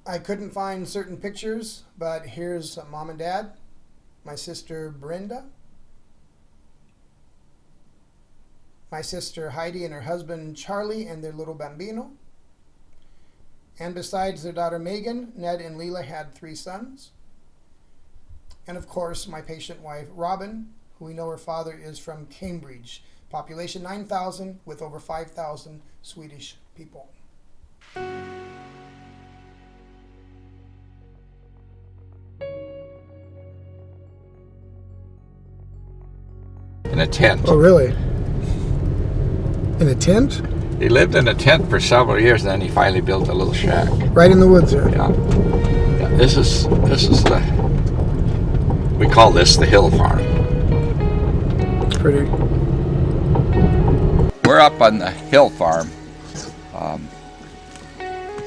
I couldn't find certain pictures, but here's mom and dad, my sister Brenda, my sister Heidi and her husband Charlie and their little bambino. And besides their daughter Megan, Ned and Leela had 3 sons. And of course, my patient wife Robin, who we know her father is from Cambridge. Population 9,000 with over 5,000 Swedish people. In a tent. Oh, really? In a tent? He lived in a tent for several years, and then he finally built a little shack. Right in the woods there. Yeah. This is the. We call this the hill farm. It's pretty. We're up on the hill farm.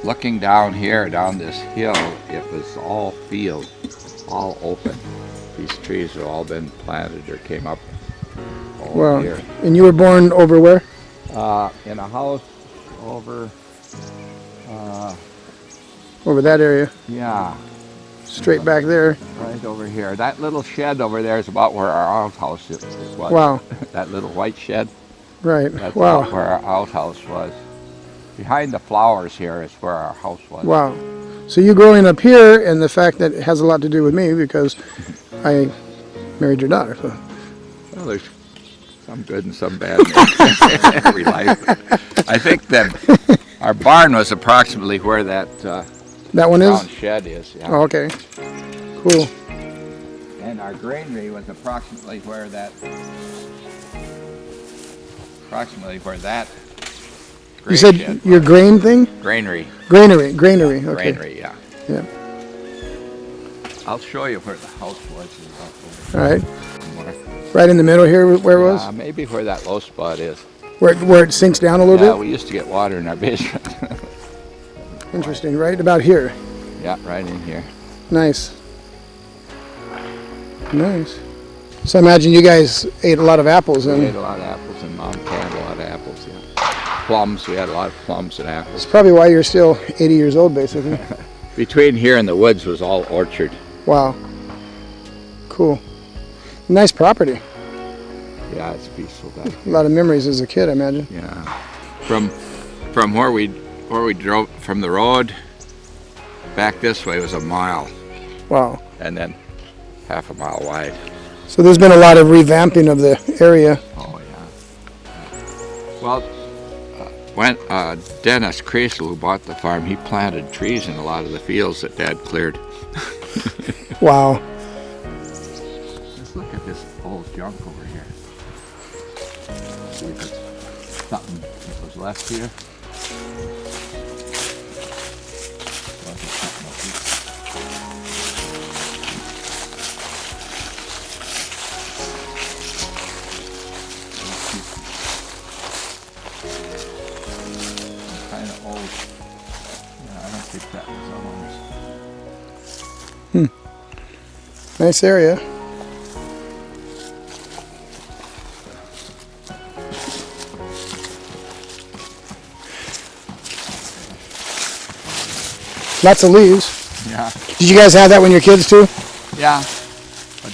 Looking down here, down this hill, it was all field, all open. These trees have all been planted or came up all here. And you were born over where? In a house over. Over that area. Yeah. Straight back there. Right over here. That little shed over there is about where our outhouse was. Wow. That little white shed. Right. That's Wow. about where our outhouse was. Behind the flowers here is where our house was. Wow. So you growing up here, and the fact that it has a lot to do with me because I married your daughter. So. Well, there's some good and some bad in every life. I think that our barn was approximately where that that one round is? shed is. Yeah. Oh, okay. Cool. And our granary was approximately where that. You said your grain thing? Granary. Granary. Okay. Granary, yeah. Yeah. I'll show you where the house was. All right. Right in the middle here, where it was? Maybe where that low spot is. Where it sinks down a little Yeah, bit? we used to get water in our basement. Interesting. Right about here. Yeah, right in here. Nice. Nice. So I imagine you guys ate a lot of apples We then. ate a lot of apples, and Mom planted a lot of apples, yeah. Plums, we had a lot of plums and apples. That's probably why you're still 80 years old, basically. Between here and the woods was all orchard. Wow. Cool. Nice property. Yeah, it's peaceful down here. A lot of memories as a kid, I imagine. Yeah. From where we drove from the road back this way was a mile, Wow. and then half a mile wide. So there's been a lot of revamping of the area. Oh yeah. Well, when Dennis Kreisel, who bought the farm, he planted trees in a lot of the fields that Dad cleared. Wow. Let's look at this old junk over here. See if it's something that was left here. Was it something up here? Kind of old. Yeah, I don't think that was ours. Nice area. Lots of leaves. Yeah. Did you guys have that when you were kids too? Yeah, but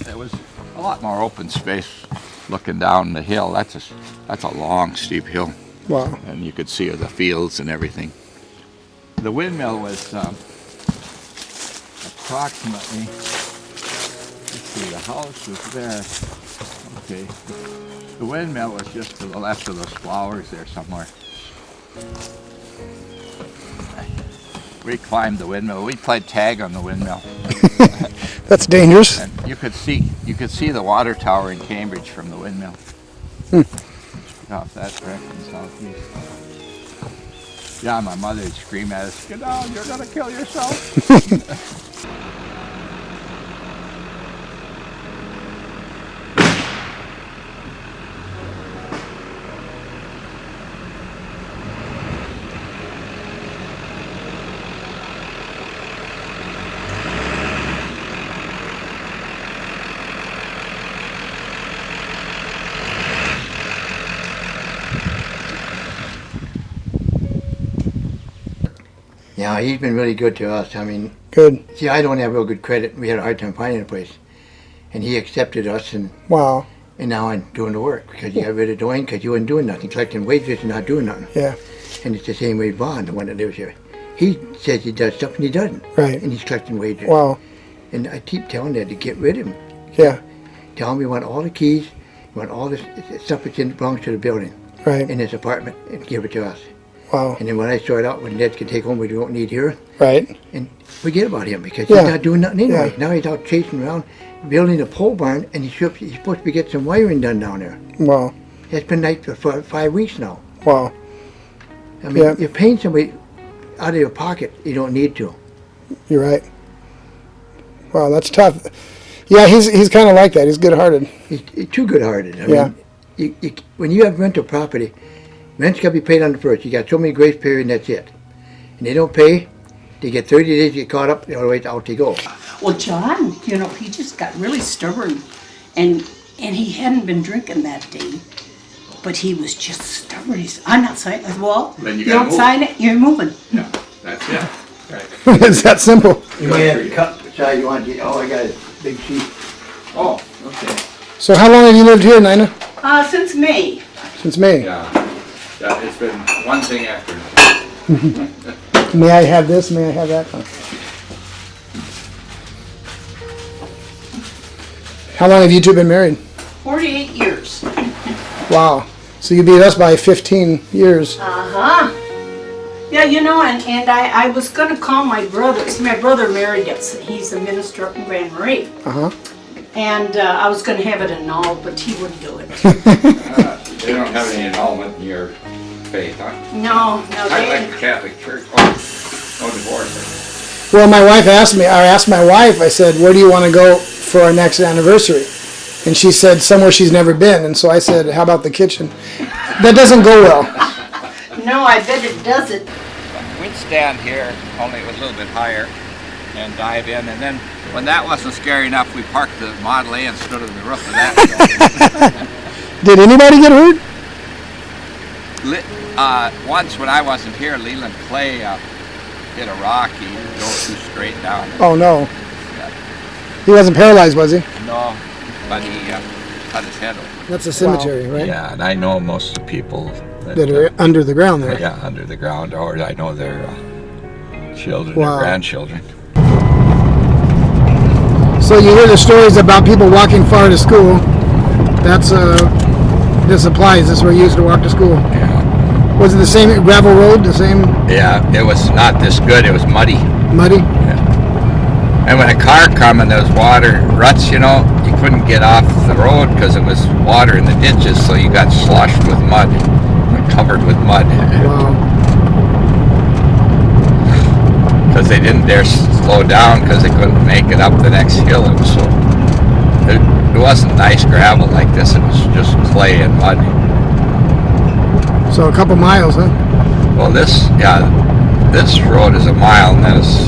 there was a lot more open space looking down the hill. That's a long, steep hill, Wow. and you could see the fields and everything. The windmill was approximately. Let's see, the house was there. Okay, the windmill was just to the left of those flowers there somewhere. We climbed the windmill. We played tag on the windmill. That's dangerous. And you could see the water tower in Cambridge from the windmill. Off that direction, southeast. Yeah, my mother would scream at us, "Get down, you're gonna kill yourself." Yeah, he's been really good to us. I mean, Good. see, I don't have real good credit. We had a hard time finding a place. And he accepted us, and Wow. now I'm doing the work because you got rid of Dwayne because you wasn't doing nothing. Collecting wages and not doing nothing. Yeah. And it's the same way Vaughn, the one that lives here. He says he does stuff and he doesn't. Right. And he's collecting wages. Wow. And I keep telling Dad to get rid of him. Yeah. Tell him we want all the keys, we want all this stuff that belongs to the building Right. in his apartment and give it to us. Wow. And then when I sort out what Ned can take home we don't need here, Right. and forget about him because Yeah. he's not doing nothing anyway. Yeah. Now he's out chasing around, building a pole barn, and he's supposed to be getting some wiring done down there. Wow. It's been like for 5 weeks now. Wow. I mean, Yeah. you're paying somebody out of your pocket. You don't need to. You're right. Wow, that's tough. Yeah, he's kind of like that. He's good-hearted. He's too good-hearted. I Yeah. mean, when you have rental property, rent's got to be paid on the first. You got so many grace period, and that's it. And they don't pay. They get 30 days to get caught up. Otherwise, out they go. Well, John, he just got really stubborn, and he hadn't been drinking that day, but he was just stubborn. He's, I'm not signing. I said, well, Then you you gotta don't move. sign it, you're moving. Yeah, that's it. Right. It's that simple. You may have to cut the side you want to get. Oh, I got a big sheet. Oh, okay. So how long have you lived here, Nina? Since May. Since May. Yeah, it's been one thing after another. May I have this? May I have that? How long have you two been married? 48 years. Wow. So you beat us by 15 years. Uh-huh. Yeah, and I was going to call my brother. See, my brother married us. He's a minister up in Grand Marais. Uh-huh. And I was going to have it annulled, but he wouldn't do it. They don't have any annulment in your faith, huh? No, I they... like the Catholic Church. Oh, no divorce. Well, my wife asked me, I asked my wife, I said, where do you want to go for our next anniversary? And she said, somewhere she's never been. And so I said, how about the kitchen? That doesn't go well. No, I bet it doesn't. We'd stand here, only it was a little bit higher, and dive in, and then when that wasn't scary enough, we parked the Model A and stood on the roof of that. Did anybody get hurt? Once when I wasn't here, Leland Clay hit a rock. He drove too straight down. Oh, no. He wasn't paralyzed, was he? No, but he cut his head open. That's a cemetery, right? Yeah, and I know most of the people That are under the ground there. yeah, under the ground, or I know their children Wow. or grandchildren. So you hear the stories about people walking far to school. That's this applies. This is where you used to walk to school. Yeah. Was it the same gravel road? The same Yeah, it was not this good. It was muddy. muddy? And when a car come and there was water ruts, you couldn't get off the road because it was water in the ditches, so you got sloshed with mud, covered with mud. Wow. Because they didn't dare slow down because they couldn't make it up the next hill. It was it wasn't nice gravel like this. It was just clay and mud. So a couple miles, huh? Well, this road is a mile, and then it's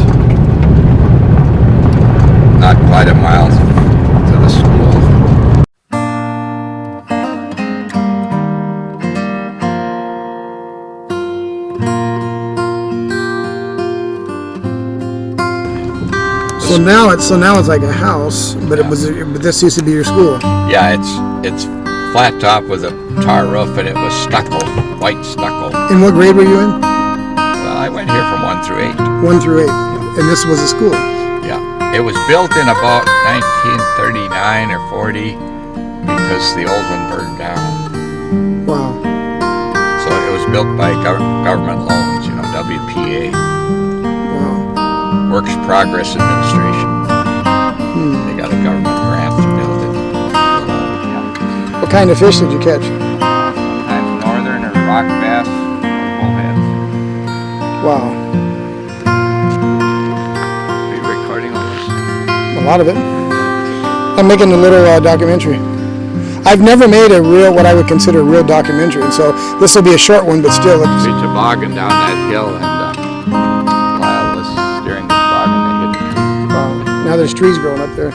not quite a mile to the school. So now it's like a house, but but this used to be your school. Yeah, it's flat top with a tar roof, and it was stucco, white stucco. And what grade were you in? Well, I went here from 1 through 8. 1 through 8. And this was a school. Yeah, it was built in about 1939 or 40 because the old one burned down. Wow. So it was built by government loans, WPA, Wow. Works Progress Administration. They got a government grant to build it. What kind of fish did you catch? Sometimes northern or rock bass or bullheads. Wow. Are you recording all this? A lot of it. I'm making a little documentary. I've never made a real, what I would consider a real documentary, and so this will be a short one, but still. We toboggan down that hill, and while I was steering the toboggan, they hit. Wow. Now there's trees growing up there.